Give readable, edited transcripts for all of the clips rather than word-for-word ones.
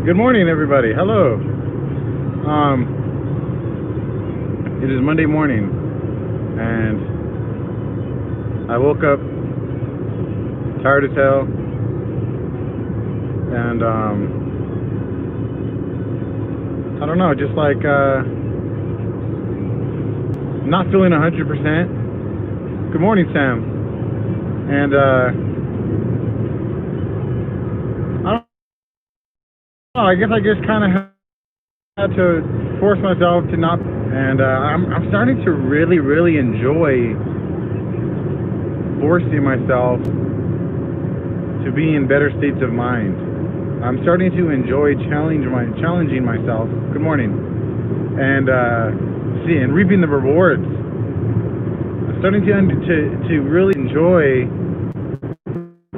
Good morning, everybody. Hello. It is Monday morning, and I woke up tired as hell, and I don't know, just like not feeling 100%. Good morning, Sam. And I guess I just kind of had to force myself to not, and I'm starting to really enjoy forcing myself to be in better states of mind. I'm starting to enjoy challenging myself. Good morning, and reaping the rewards. I'm starting to really enjoy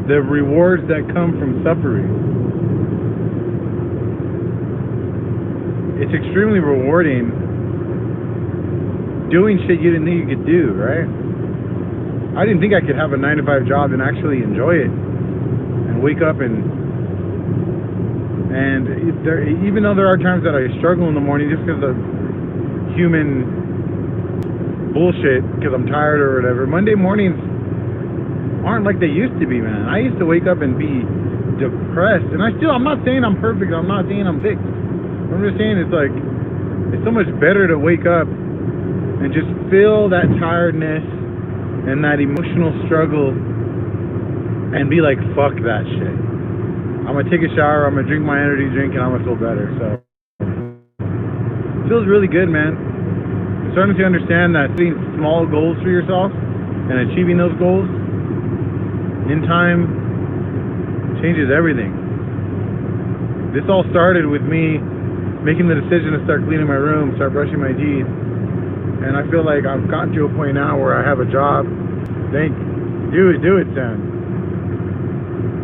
the rewards that come from suffering. It's extremely rewarding doing shit you didn't think you could do, right? I didn't think I could have a 9-to-5 job and actually enjoy it and wake up and even though there are times that I struggle in the morning just because of human bullshit, because I'm tired or whatever, Monday mornings aren't like they used to be, man. I used to wake up and be depressed, and I'm not saying I'm perfect, I'm not saying I'm fixed. I'm just saying it's so much better to wake up and just feel that tiredness and that emotional struggle and be like, fuck that shit. I'm gonna take a shower, I'm gonna drink my energy drink, and I'm gonna feel better. So it feels really good, man. I'm starting to understand that setting small goals for yourself and achieving those goals in time changes everything. This all started with me making the decision to start cleaning my room, start brushing my teeth, and I feel like I've gotten to a point now where I have a job. Do it, Sam.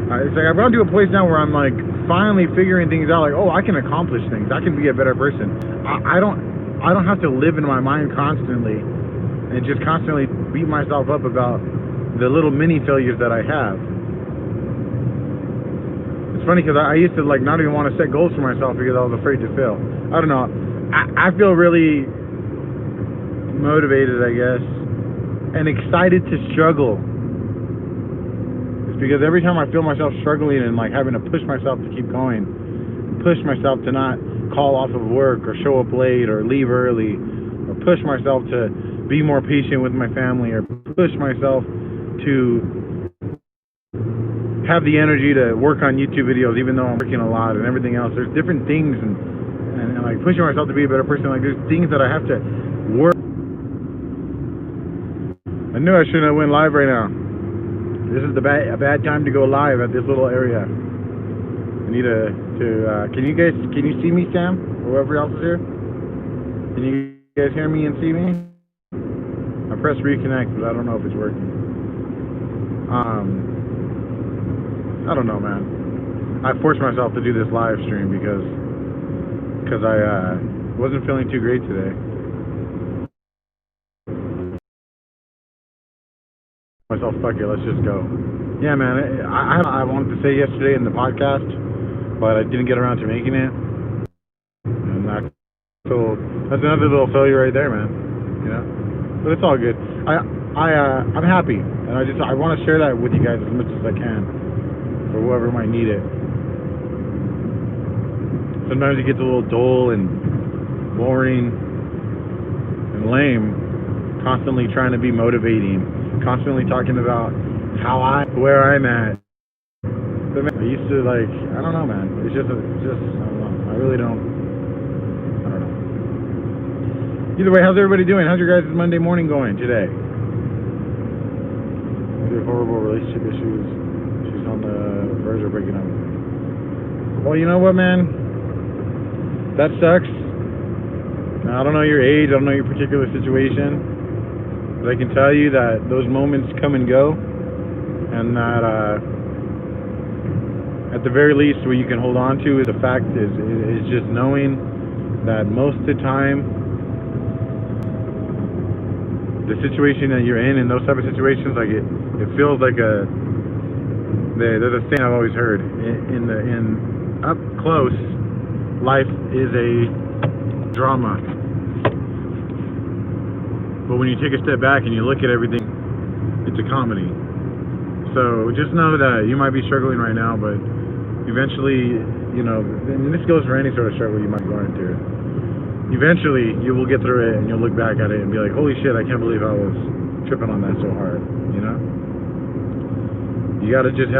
It's like I've gotten to a place now where I'm like finally figuring things out. Like, oh, I can accomplish things. I can be a better person. I don't have to live in my mind constantly and just constantly beat myself up about the little mini failures that I have. It's funny because I used to like not even want to set goals for myself because I was afraid to fail. I don't know. I feel really motivated, I guess, and excited to struggle. It's because every time I feel myself struggling and like having to push myself to keep going, push myself to not call off of work or show up late or leave early, or push myself to be more patient with my family, or push myself to have the energy to work on YouTube videos even though I'm working a lot and everything else. There's different things and like pushing myself to be a better person. Like there's things that I have to work. I knew I shouldn't have went live right now. This is a bad time to go live at this little area. I need can you see me, Sam? Or whoever else is here? Can you guys hear me and see me? I pressed reconnect, but I don't know if it's working. I don't know, man. I forced myself to do this live stream because I wasn't feeling too great today. Myself, fuck it, let's just go. Yeah, man. I wanted to say yesterday in the podcast, but I didn't get around to making it, and that's another little failure right there, man. You know, but it's all good. I'm happy, and I want to share that with you guys as much as I can. For whoever might need it. Sometimes it gets a little dull and boring and lame, constantly trying to be motivating, constantly talking about where I'm at. But man, I used to like, I don't know, man. It's just I don't know. I don't know. Either way, how's everybody doing? How's your guys' Monday morning going today? We have horrible relationship issues. On the verge of breaking up. Well, you know what, man? That sucks. Now, I don't know your age, I don't know your particular situation, but I can tell you that those moments come and go, and that at the very least what you can hold on to is the fact is just knowing that most of the time the situation that you're in those type of situations, like it feels like there's a saying I've always heard in up close life is a drama. But when you take a step back and you look at everything, it's a comedy. So just know that you might be struggling right now, but eventually, you know, and this goes for any sort of struggle you might be going through. Eventually, you will get through it and you'll look back at it and be like, holy shit, I can't believe I was tripping on that so hard, you know? You gotta just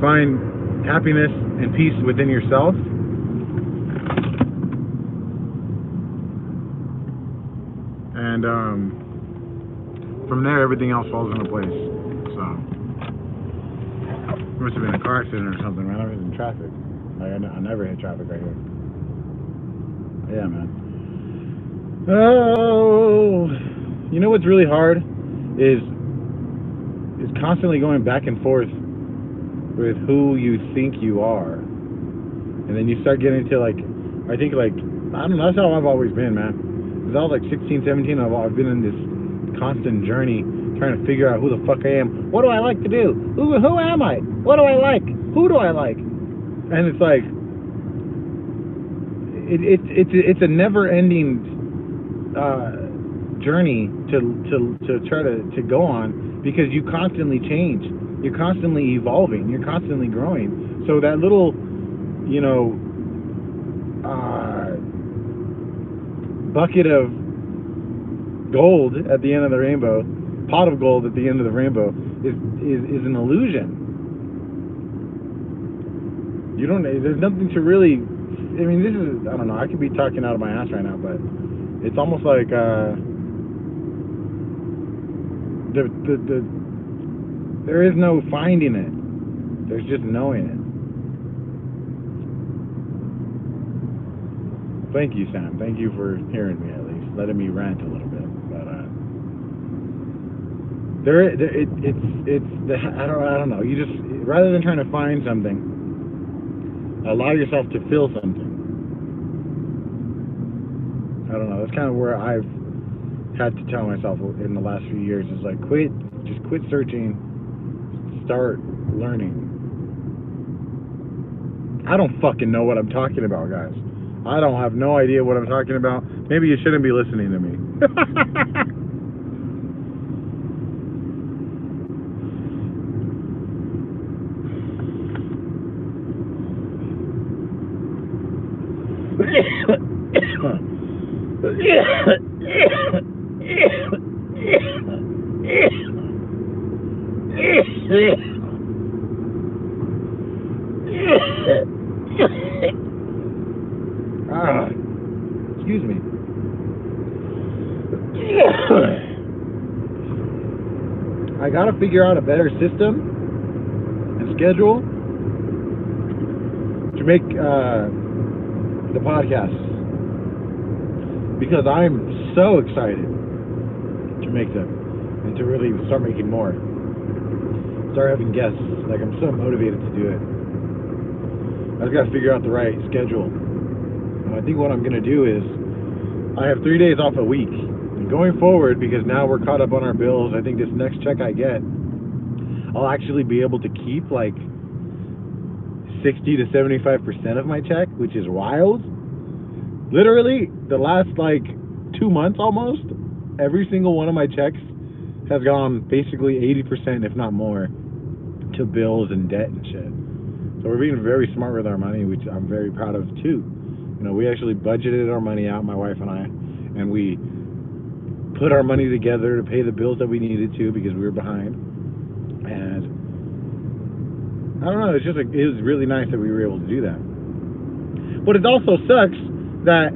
find happiness and peace within yourself. And from there, everything else falls into place. So, it must have been a car accident or something, man. I was in traffic. I never hit traffic right here. Yeah, man. Oh, you know what's really hard is constantly going back and forth with who you think you are, and then you start getting to like, I think like, I don't know. That's how I've always been, man. Because I was like 16, 17, I've been in this constant journey trying to figure out who the fuck I am. What do I like to do? Who am I? What do I like? Who do I like? And it's like, it's a never-ending journey to try to go on, because you constantly change. You're constantly evolving. You're constantly growing. So that little, you know, bucket of gold at the end of the rainbow, pot of gold at the end of the rainbow, is an illusion. You don't. There's nothing to really. I mean, this is. I don't know. I could be talking out of my ass right now, but it's almost like there is no finding it. There's just knowing it. Thank you, Sam. Thank you for hearing me, at least, letting me rant a little bit. But I don't know. You just, rather than trying to find something, allow yourself to feel something. I don't know. That's kind of where I've had to tell myself in the last few years, is like, just quit searching, start learning. I don't fucking know what I'm talking about, guys. I don't have no idea what I'm talking about. Maybe you shouldn't be listening to me. Excuse me. I gotta figure out a better system and schedule to make the podcast, because I'm so excited to make them and to really start making more. Start having guests. Like, I'm so motivated to do it. I just gotta figure out the right schedule. I think what I'm going to do is, I have 3 days off a week. And going forward, because now we're caught up on our bills, I think this next check I get, I'll actually be able to keep like 60 to 75% of my check, which is wild. Literally, the last like 2 months almost, every single one of my checks has gone basically 80%, if not more, to bills and debt and shit. So we're being very smart with our money, which I'm very proud of too. You know, we actually budgeted our money out, my wife and I, and we put our money together to pay the bills that we needed to, because we were behind. And I don't know, it was really nice that we were able to do that. But it also sucks that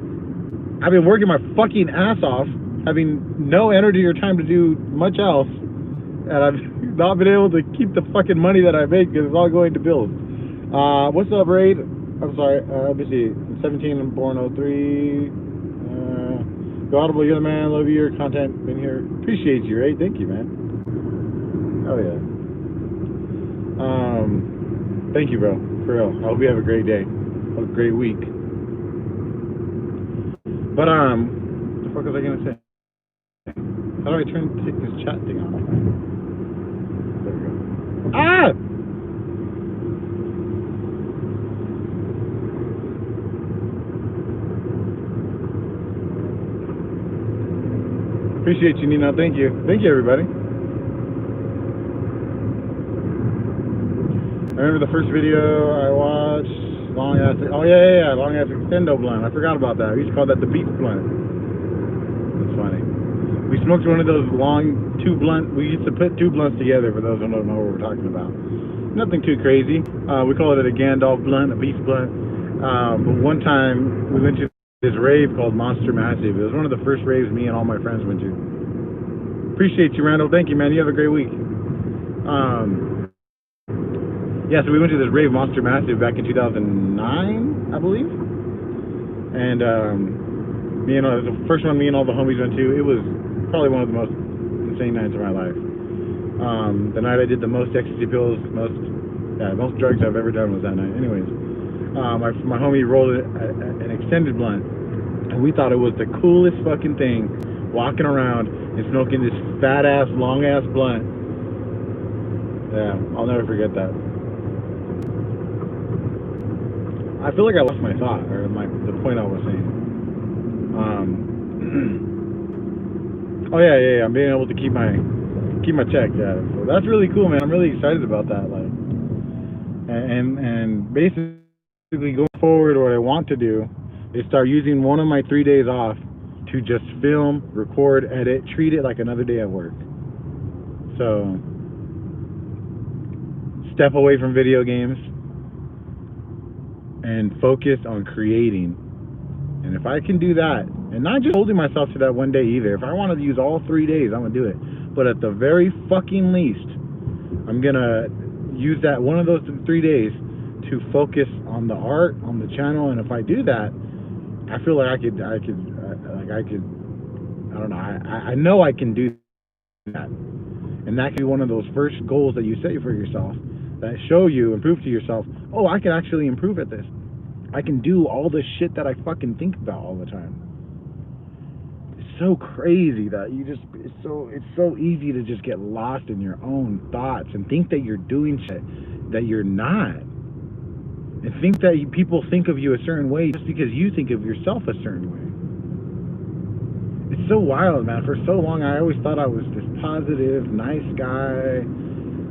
I've been working my fucking ass off, having no energy or time to do much else, and I've not been able to keep the fucking money that I make, because it's all going to bills. What's up, Raid? I'm sorry, let me see. I'm 17 and born 03. Go Audible, you're the man. Love your content. Been here. Appreciate you, Raid. Thank you, man. Oh, yeah. Thank you, bro. For real. I hope you have a great day. Have a great week. But, what the fuck was I gonna say? How do I take this chat thing off? There we go. Ah! Appreciate you, Nino. Thank you. Thank you, everybody. I remember the first video I watched, long ass extendo blunt. I forgot about that. We used to call that the beef blunt. That's funny. We smoked one of those long we used to put two blunts together, for those who don't know what we're talking about. Nothing too crazy. We call it a Gandalf blunt, a beef blunt. But one time we went to this rave called Monster Massive. It was one of the first raves me and all my friends went to. Appreciate you, Randall. Thank you, man. You have a great week. Yeah, so we went to this rave, Monster Massive, back in 2009, I believe. And it was the first one me and all the homies went to. It was probably one of the most insane nights of my life. The night I did the most ecstasy pills, most drugs I've ever done was that night. Anyways, my homie rolled an extended blunt, and we thought it was the coolest fucking thing, walking around and smoking this fat ass, long ass blunt. Yeah, I'll never forget that. I feel like I lost my thought, or the point I was saying. Oh yeah, I'm being able to keep my check. Yeah, so that's really cool, man. I'm really excited about that. Like, and basically going forward, what I want to do is start using one of my 3 days off to just film, record, edit, treat it like another day at work. So step away from video games and focus on creating. And if I can do that, and not just holding myself to that one day either, if I want to use all 3 days, I'm gonna do it. But at the very fucking least, I'm gonna use that one of those 3 days to focus on the art, on the channel. And if I do that, I feel like I could I don't know, I know I can do that. And that can be one of those first goals that you set for yourself, that show you and prove to yourself, oh, I can actually improve at this. I can do all the shit that I fucking think about all the time. It's so crazy that it's so easy to just get lost in your own thoughts and think that you're doing shit that you're not. And think that people think of you a certain way just because you think of yourself a certain way. It's so wild, man. For so long, I always thought I was this positive, nice guy,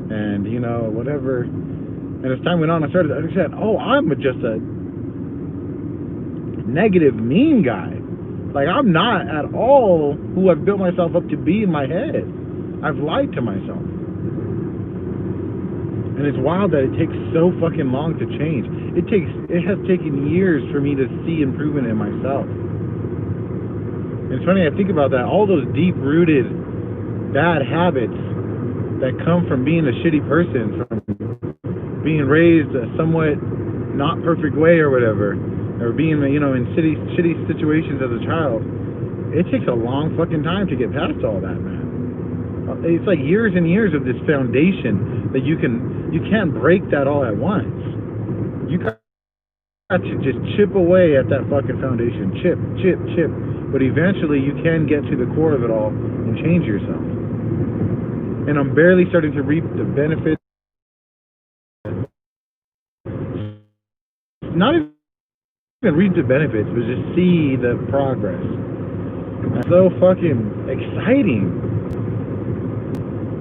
and, you know, whatever. And as time went on, I started to understand, oh, I'm just a negative, mean guy. Like, I'm not at all who I've built myself up to be in my head. I've lied to myself. And it's wild that it takes so fucking long to change. It has taken years for me to see improvement in myself. And it's funny, I think about that, all those deep-rooted bad habits that come from being a shitty person, from being raised a somewhat not perfect way or whatever, or being, you know, in shitty situations as a child. It takes a long fucking time to get past all that, man. It's like years and years of this foundation that you can't break that all at once. You got to just chip away at that fucking foundation, chip. But eventually you can get to the core of it all and change yourself. And I'm barely starting to reap the benefits. Not even reap the benefits, but just see the progress. It's so fucking exciting.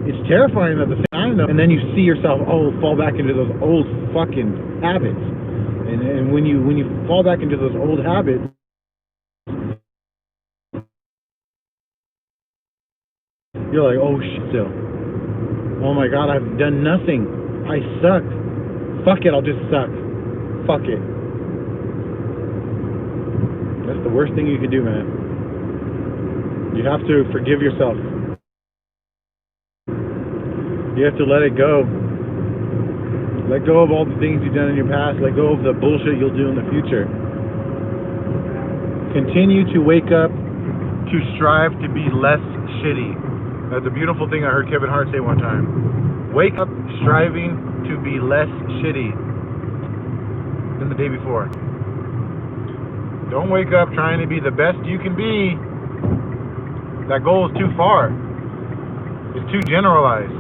It's terrifying at the same time, though. And then you see yourself, fall back into those old fucking habits. And when you fall back into those old habits, you're like, oh shit, still. Oh my god, I've done nothing. I suck. Fuck it, I'll just suck. Fuck it. That's the worst thing you can do, man. You have to forgive yourself. You have to let it go. Let go of all the things you've done in your past. Let go of the bullshit you'll do in the future. Continue to wake up to strive to be less shitty. That's a beautiful thing I heard Kevin Hart say one time. Wake up striving to be less shitty than the day before. Don't wake up trying to be the best you can be. That goal is too far. It's too generalized.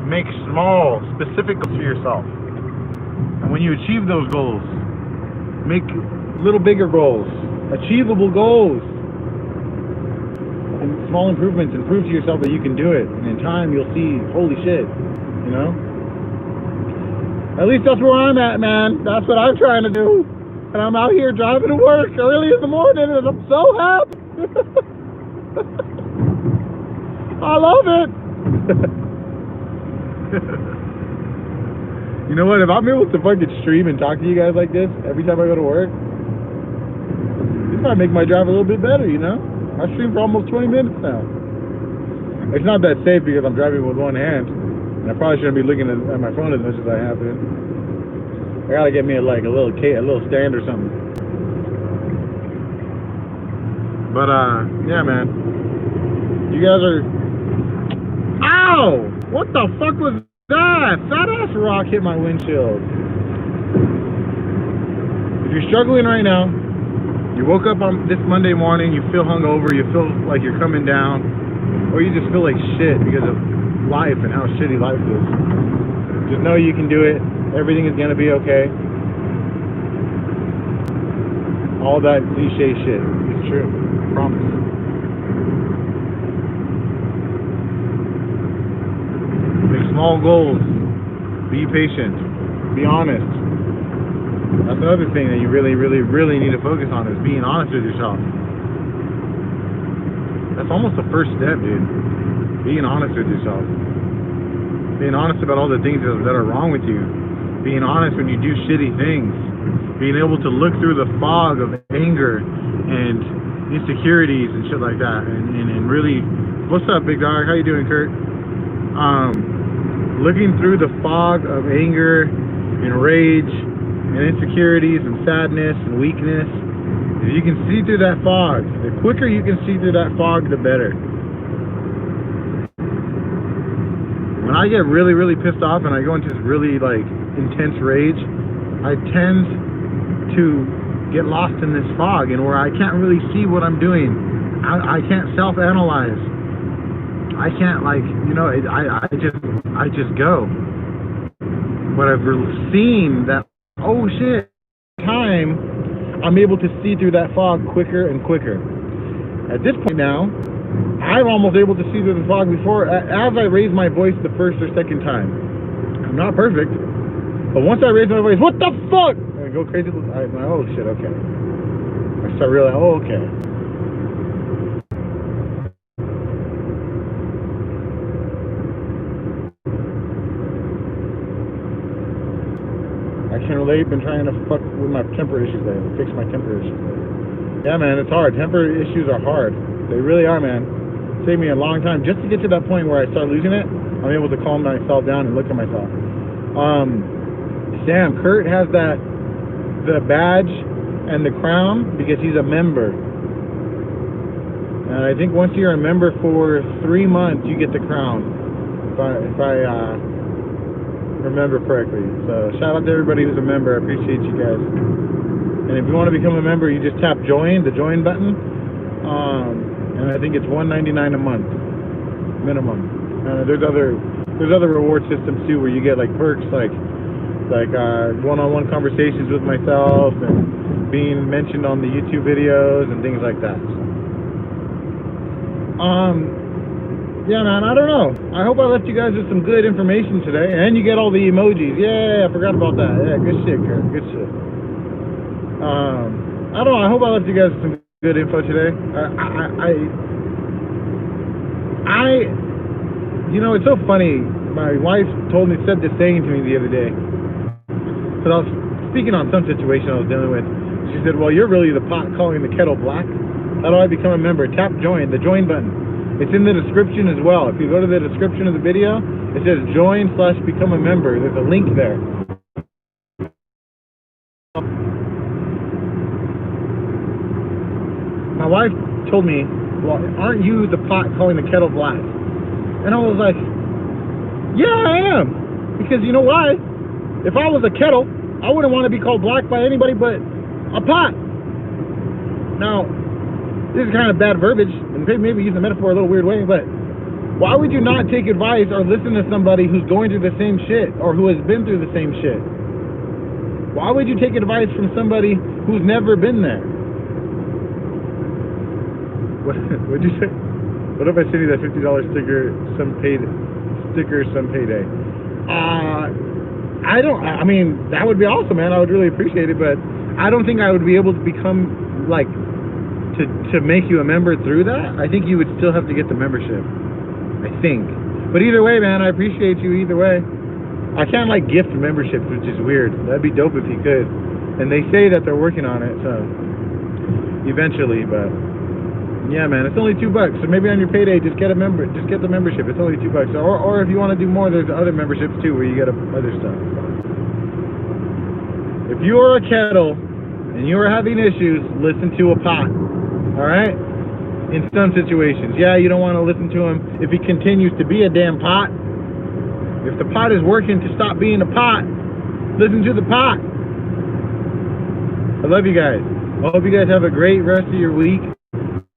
Make small, specific goals for yourself. And when you achieve those goals, make little bigger goals, achievable goals. small improvements and prove to yourself that you can do it. And in time, you'll see, holy shit, you know? At least that's where I'm at, man. That's what I'm trying to do. And I'm out here driving to work early in the morning, and I'm so happy. I love it. You know what? If I'm able to fucking stream and talk to you guys like this every time I go to work, this might make my drive a little bit better, you know? I stream for almost 20 minutes now. It's not that safe because I'm driving with one hand, and I probably shouldn't be looking at my phone as much as I have been. I gotta get me a little stand or something. But yeah, man. You guys are. Ow! What the fuck was that? Fat ass rock hit my windshield. If you're struggling right now, you woke up on this Monday morning, you feel hungover, you feel like you're coming down, or you just feel like shit because of life and how shitty life is. Just know you can do it. Everything is gonna be okay. All that cliche shit is true. I promise. Make small goals. Be patient. Be honest. That's another thing that you really need to focus on, is being honest with yourself. That's almost the first step, dude. Being honest with yourself. Being honest about all the things that are wrong with you. Being honest when you do shitty things. Being able to look through the fog of anger and insecurities and shit like that. And really, what's up, big dog? How you doing, Kurt? Looking through the fog of anger and rage and insecurities and sadness and weakness. If you can see through that fog, the quicker you can see through that fog, the better. When I get really pissed off and I go into this really intense rage, I tend to get lost in this fog, and where I can't really see what I'm doing. I can't self-analyze. I can't I just go. But I've seen that, oh shit, time, I'm able to see through that fog quicker and quicker. At this point now, I'm almost able to see through the fog before, as I raise my voice the first or second time. I'm not perfect, but once I raise my voice, what the fuck? I go crazy. I'm like, oh shit, okay. I start realizing, oh, okay. I can relate. Been trying to fuck with my temper issues lately. Fix my temper issues lately. Yeah, man, it's hard. Temper issues are hard. They really are, man. It saved me a long time just to get to that point where I start losing it. I'm able to calm myself down and look at myself. Sam, Kurt has the badge and the crown because he's a member. And I think once you're a member for 3 months, you get the crown. If I remember correctly. So shout out to everybody who's a member. I appreciate you guys. And if you want to become a member, you just tap join, the join button. And I think it's $1.99 a month minimum. And there's other reward systems too, where you get perks like one-on-one conversations with myself and being mentioned on the YouTube videos and things like that. Yeah, man, I don't know. I hope I left you guys with some good information today. And you get all the emojis. Yeah, I forgot about that. Yeah, good shit, Kurt. Good shit. I don't know. I hope I left you guys with some good info today. You know, it's so funny. My wife said this saying to me the other day. Because I was speaking on some situation I was dealing with. She said, well, you're really the pot calling the kettle black. How do I become a member? Tap join, the join button. It's in the description as well. If you go to the description of the video, it says join/become a member. There's a link there. My wife told me, well, aren't you the pot calling the kettle black? And I was like, yeah, I am. Because you know why? If I was a kettle, I wouldn't want to be called black by anybody but a pot. Now, this is kind of bad verbiage, and maybe use the metaphor a little weird way, but why would you not take advice or listen to somebody who's going through the same shit or who has been through the same shit? Why would you take advice from somebody who's never been there? What'd you say? What if I send you that $50 sticker some payday? I mean, that would be awesome, man. I would really appreciate it, but I don't think I would be able to become, like, to make you a member through that. I think you would still have to get the membership, I think. But either way, man, I appreciate you either way. I can't, like, gift memberships, which is weird. That'd be dope if you could. And they say that they're working on it, so eventually, but yeah, man, it's only $2. So maybe on your payday, just get the membership. It's only $2. Or if you want to do more, there's other memberships too where you get other stuff. If you are a kettle and you are having issues, listen to a pot. All right? In some situations, yeah, you don't want to listen to him if he continues to be a damn pot. If the pot is working to stop being a pot, listen to the pot. I love you guys. I hope you guys have a great rest of your week.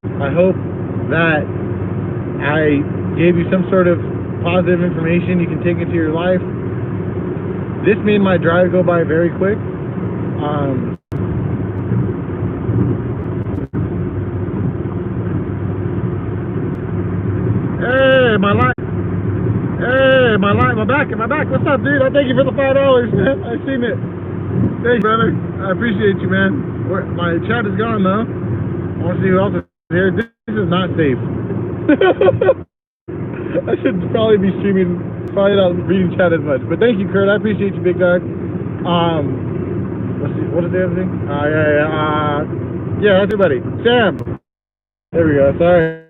I hope that I gave you some sort of positive information you can take into your life. This made my drive go by very quick. Hey, my light. Hey, my back. What's up, dude? I thank you for the $5, man. I seen it. Thanks, brother. I appreciate you, man. My chat is gone, though. I want to see who else is here. This is not safe. I should probably be streaming, probably not reading chat as much. But thank you, Kurt. I appreciate you, big dog. What is the other thing? Yeah, that's your buddy. Sam. There we go. Sorry.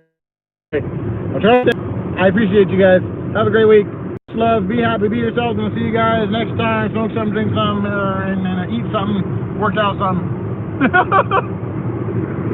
I'm trying to. I appreciate you guys. Have a great week. Love, be happy, be yourselves, and I'll see you guys next time. Smoke something, drink something, and eat something, work out something.